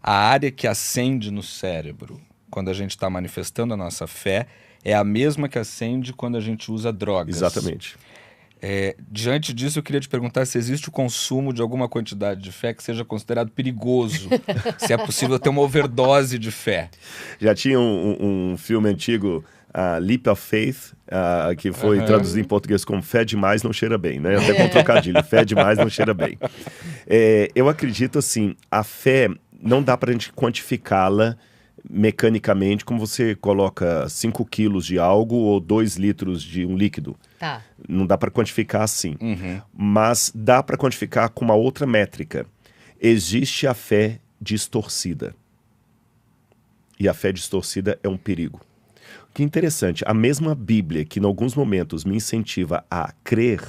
a área que acende no cérebro quando a gente está manifestando a nossa fé é a mesma que acende quando a gente usa drogas. Exatamente. Diante disso, eu queria te perguntar se existe o consumo de alguma quantidade de fé que seja considerado perigoso, se é possível ter uma overdose de fé. Já tinha um filme antigo, Leap of Faith, que foi traduzido em português como Fé Demais Não Cheira Bem, né? Até com um trocadilho, Fé Demais Não Cheira Bem. Eu acredito assim, a fé não dá para a gente quantificá-la mecanicamente, como você coloca 5 quilos de algo ou 2 litros de um líquido. Tá. Não dá para quantificar assim. Mas dá para quantificar com uma outra métrica. Existe a fé distorcida. E a fé distorcida é um perigo. Que interessante, a mesma Bíblia que em alguns momentos me incentiva a crer,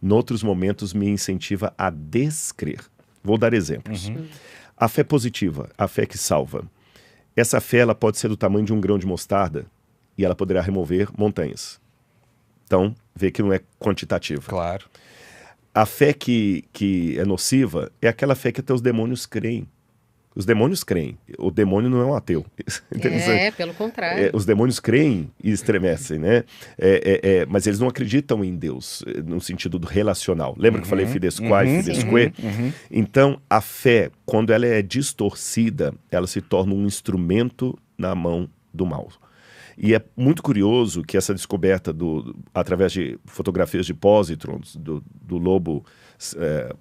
em outros momentos me incentiva a descrer. Vou dar exemplos. A fé positiva, a fé que salva. Essa fé ela pode ser do tamanho de um grão de mostarda e ela poderá remover montanhas. Então, vê que não é quantitativa. Claro. A fé que é nociva é aquela fé que até os demônios creem. Os demônios creem. O demônio não é um ateu. Pelo contrário. Os demônios creem e estremecem, né? Mas eles não acreditam em Deus, no sentido do relacional. Lembra que eu falei fidesquai, fidesque? Então, a fé, quando ela é distorcida, ela se torna um instrumento na mão do mal. E é muito curioso que essa descoberta, através de fotografias de pósitrons, do lobo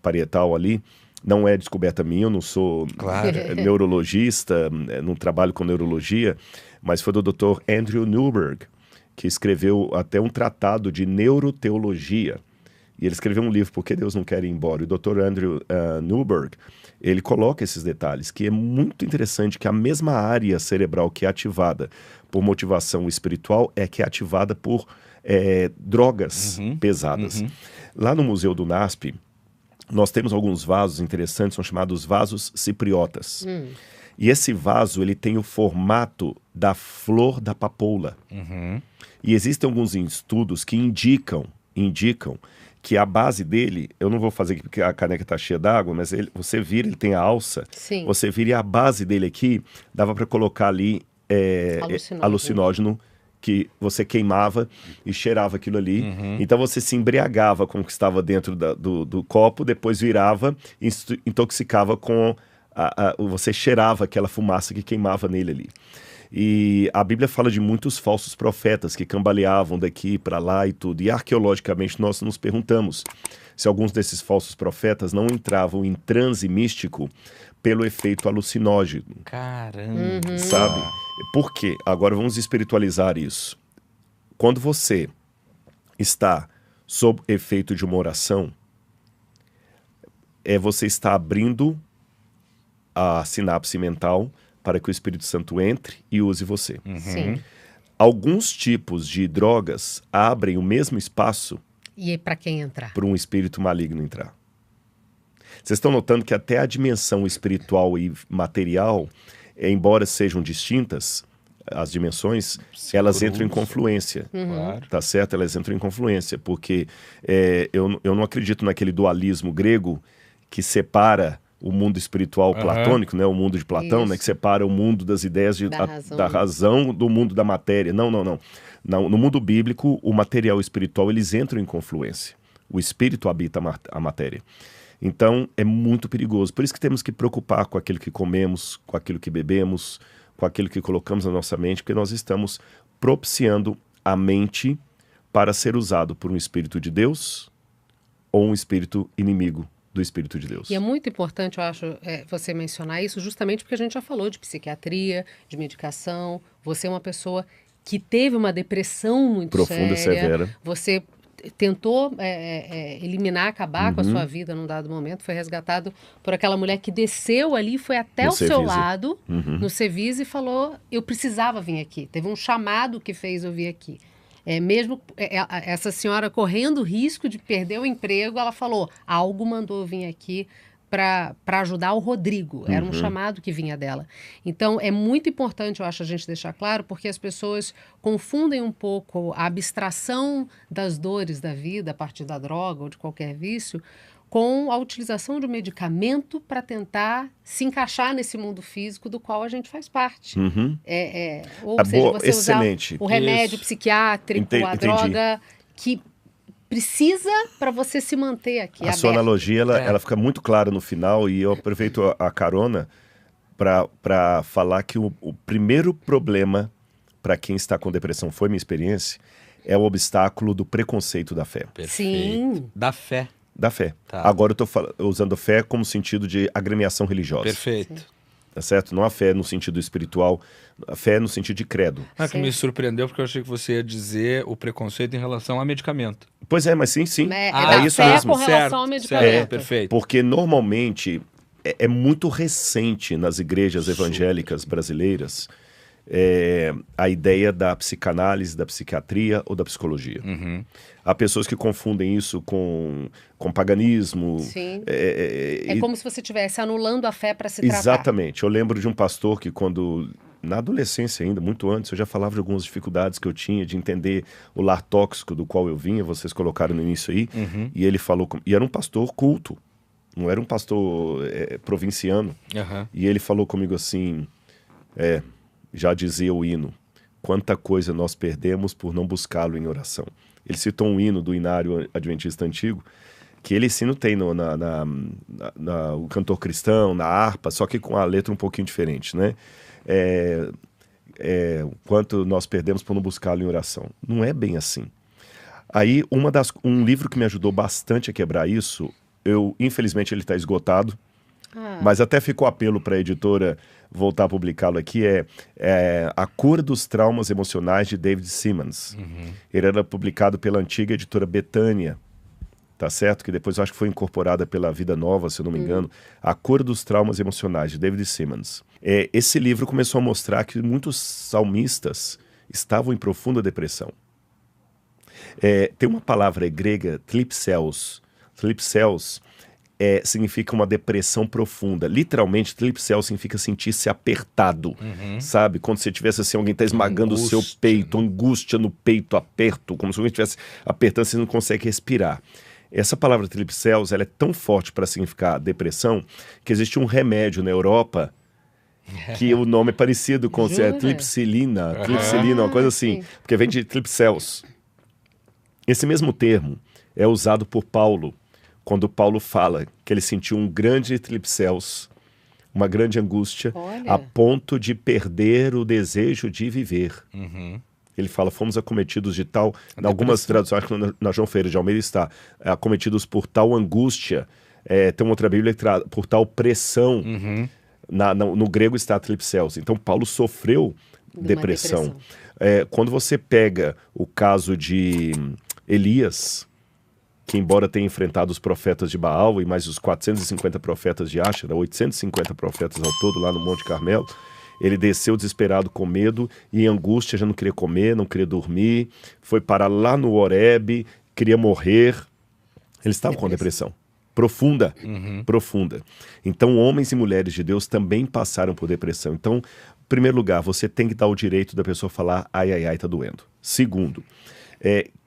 parietal ali, não é descoberta minha, eu não sou neurologista, não trabalho com neurologia, mas foi do Dr. Andrew Newberg, que escreveu até um tratado de neuroteologia. E ele escreveu um livro, Por que Deus Não Quer Ir Embora? E o Dr. Andrew Newberg, ele coloca esses detalhes, que é muito interessante que a mesma área cerebral que é ativada por motivação espiritual é que é ativada por drogas pesadas. Lá no Museu do NASP, nós temos alguns vasos interessantes, são chamados vasos cipriotas. E esse vaso, ele tem o formato da flor da papoula. E existem alguns estudos que indicam que a base dele, eu não vou fazer aqui porque a caneca está cheia d'água, mas você vira, ele tem a alça. Sim. Você vira e a base dele aqui, dava para colocar ali alucinógeno que você queimava e cheirava aquilo ali. Então você se embriagava com o que estava dentro do copo, depois virava e intoxicava com... você cheirava aquela fumaça que queimava nele ali. E a Bíblia fala de muitos falsos profetas que cambaleavam daqui para lá e tudo. E arqueologicamente nós nos perguntamos se alguns desses falsos profetas não entravam em transe místico pelo efeito alucinógeno. Caramba! Sabe? Por quê? Agora vamos espiritualizar isso. Quando você está sob efeito de uma oração, você está abrindo a sinapse mental para que o Espírito Santo entre e use você. Sim. Alguns tipos de drogas abrem o mesmo espaço E para quem entrar? para um espírito maligno entrar. Vocês estão notando que até a dimensão espiritual e material, embora sejam distintas, as dimensões, elas entram em confluência. Claro. Tá certo? Elas entram em confluência, porque eu não acredito naquele dualismo grego que separa o mundo espiritual platônico, né, o mundo de Platão, né, que separa o mundo das ideias da razão do mundo da matéria. Não. No mundo bíblico, o material e o espiritual, eles entram em confluência. O espírito habita a matéria. Então, é muito perigoso. Por isso que temos que preocupar com aquilo que comemos, com aquilo que bebemos, com aquilo que colocamos na nossa mente, porque nós estamos propiciando a mente para ser usado por um espírito de Deus ou um espírito inimigo do Espírito de Deus. E é muito importante, eu acho, você mencionar isso justamente porque a gente já falou de psiquiatria, de medicação. Você é uma pessoa que teve uma depressão muito profunda, séria. severa. Você tentou eliminar, acabar com a sua vida num dado momento. Foi resgatado por aquela mulher que desceu ali, foi até o seu lado, no Sevis, e falou, eu precisava vir aqui. Teve um chamado que fez eu vir aqui. Essa senhora correndo o risco de perder o emprego, ela falou, algo mandou eu vir aqui para ajudar o Rodrigo. Era um chamado que vinha dela. Então, é muito importante, eu acho, a gente deixar claro, porque as pessoas confundem um pouco a abstração das dores da vida a partir da droga ou de qualquer vício com a utilização de um medicamento para tentar se encaixar nesse mundo físico do qual a gente faz parte. Ou seja, você excelente. usar o remédio psiquiátrico, a droga que precisa para você se manter aqui. A sua analogia, ela fica muito clara no final, e eu aproveito a carona para falar que o primeiro problema para quem está com depressão, foi minha experiência, é o obstáculo do preconceito da fé. Perfeito. Sim. Da fé. Da fé. Tá. Agora eu estou usando fé como sentido de agremiação religiosa. Perfeito. Sim. Tá certo? Não a fé no sentido espiritual, a fé no sentido de credo. Que me surpreendeu, porque eu achei que você ia dizer o preconceito em relação a medicamento. Pois é, mas sim. É isso mesmo. Com relação ao medicamento. Perfeito. Porque normalmente é muito recente nas igrejas evangélicas brasileiras a ideia da psicanálise, da psiquiatria ou da psicologia. Há pessoas que confundem isso com paganismo. Sim. É como se você estivesse anulando a fé para se tratar. Exatamente. Eu lembro de um pastor que na adolescência ainda, muito antes, eu já falava de algumas dificuldades que eu tinha de entender o lar tóxico do qual eu vinha, vocês colocaram no início aí, e ele falou, e era um pastor culto, não era um pastor provinciano, e ele falou comigo assim, já dizia o hino, quanta coisa nós perdemos por não buscá-lo em oração. Ele citou um hino do Inário Adventista Antigo, que esse hino tem o cantor cristão, na harpa, só que com a letra um pouquinho diferente, né? Quanto nós perdemos por não buscá-lo em oração. Não é bem assim. Aí, um livro que me ajudou bastante a quebrar isso, infelizmente ele está esgotado, mas até ficou apelo para a editora voltar a publicá-lo aqui, A Cura dos Traumas Emocionais, de David Simmons. Ele era publicado pela antiga editora Betânia, tá certo? Que depois eu acho que foi incorporada pela Vida Nova, se eu não me engano. A Cura dos Traumas Emocionais, de David Simmons. Esse livro começou a mostrar que muitos salmistas estavam em profunda depressão. Tem uma palavra grega, thlipseus. Thlipseus significa uma depressão profunda. Literalmente, thlipseus significa sentir-se apertado, sabe? Quando você tivesse assim, alguém está esmagando o seu peito, angústia no peito, aperto, como se alguém estivesse apertando, você não consegue respirar. Essa palavra thlipseus, ela é tão forte para significar depressão, que existe um remédio na Europa que o nome é parecido com thlipsilina, uma coisa assim, porque vem de thlipseus. Esse mesmo termo é usado por Paulo, quando Paulo fala que ele sentiu um grande thlipseus, uma grande angústia, a ponto de perder o desejo de viver. Ele fala, fomos acometidos de tal, em algumas traduções, acho que na João Ferreira de Almeida está, acometidos por tal angústia, tem uma outra Bíblia que traz, por tal pressão, no grego está thlipseus. Então Paulo sofreu depressão. Quando você pega o caso de Elias, que embora tenha enfrentado os profetas de Baal e mais os 450 profetas de Áshera, 850 profetas ao todo lá no Monte Carmelo, ele desceu desesperado com medo e em angústia, já não queria comer, não queria dormir, foi parar lá no Horebe, queria morrer. Ele estava com depressão profunda, profunda. Então homens e mulheres de Deus também passaram por depressão. Então, em primeiro lugar, você tem que dar o direito da pessoa falar, ai, ai, ai, tá doendo. Segundo,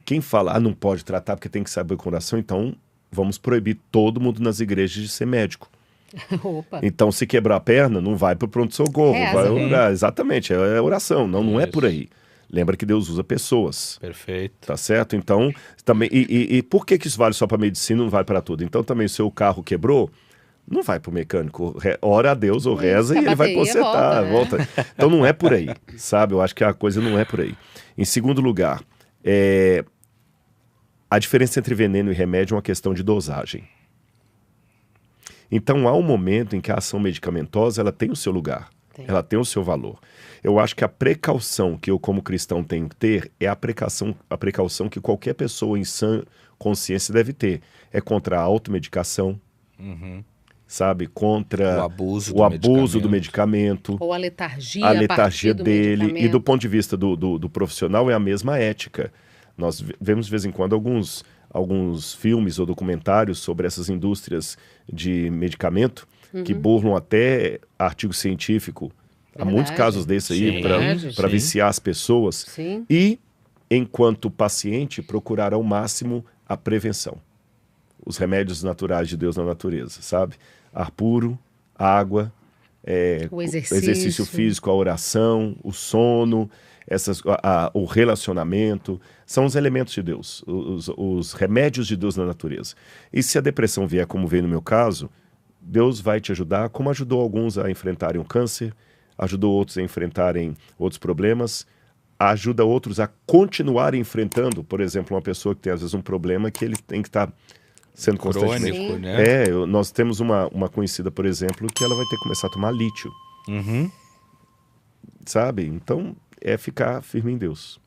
quem fala, não pode tratar porque tem que saber o coração, então vamos proibir todo mundo nas igrejas de ser médico. Opa. Então, se quebrar a perna, não vai para o pronto-socorro, vai orar. Exatamente, é oração, não é por aí. Lembra que Deus usa pessoas. Perfeito. Tá certo? Então, também, e por que isso vale só para medicina, não vale para tudo? Então, também, o seu carro quebrou, não vai para o mecânico, ora a Deus ou reza e ele vai consertar, volta. Então, não é por aí, sabe? Eu acho que a coisa não é por aí. Em segundo lugar, a diferença entre veneno e remédio é uma questão de dosagem. Então, há um momento em que a ação medicamentosa ela tem o seu lugar, ela tem o seu valor. Eu acho que a precaução que eu, como cristão, tenho que ter é a precaução que qualquer pessoa em sã consciência deve ter. É contra a automedicação, sabe? Contra o abuso do medicamento. Ou a letargia dele. E do ponto de vista do profissional, é a mesma ética. Nós vemos de vez em quando alguns filmes ou documentários sobre essas indústrias de medicamento que burlam até artigo científico. Há muitos casos desses aí para viciar as pessoas. E, enquanto paciente, procurar ao máximo a prevenção. os remédios naturais de Deus na natureza, sabe? Ar puro, água, o o exercício físico, a oração, o sono, o relacionamento, são os elementos de Deus, os remédios de Deus na natureza. E se a depressão vier, como veio no meu caso, Deus vai te ajudar, como ajudou alguns a enfrentarem o câncer, ajudou outros a enfrentarem outros problemas, ajuda outros a continuarem enfrentando, por exemplo, uma pessoa que tem às vezes um problema que ele tem que estar sendo constantemente. Crônico, né? Nós temos uma conhecida, por exemplo, que ela vai ter que começar a tomar lítio. Uhum. Sabe? Então, é ficar firme em Deus.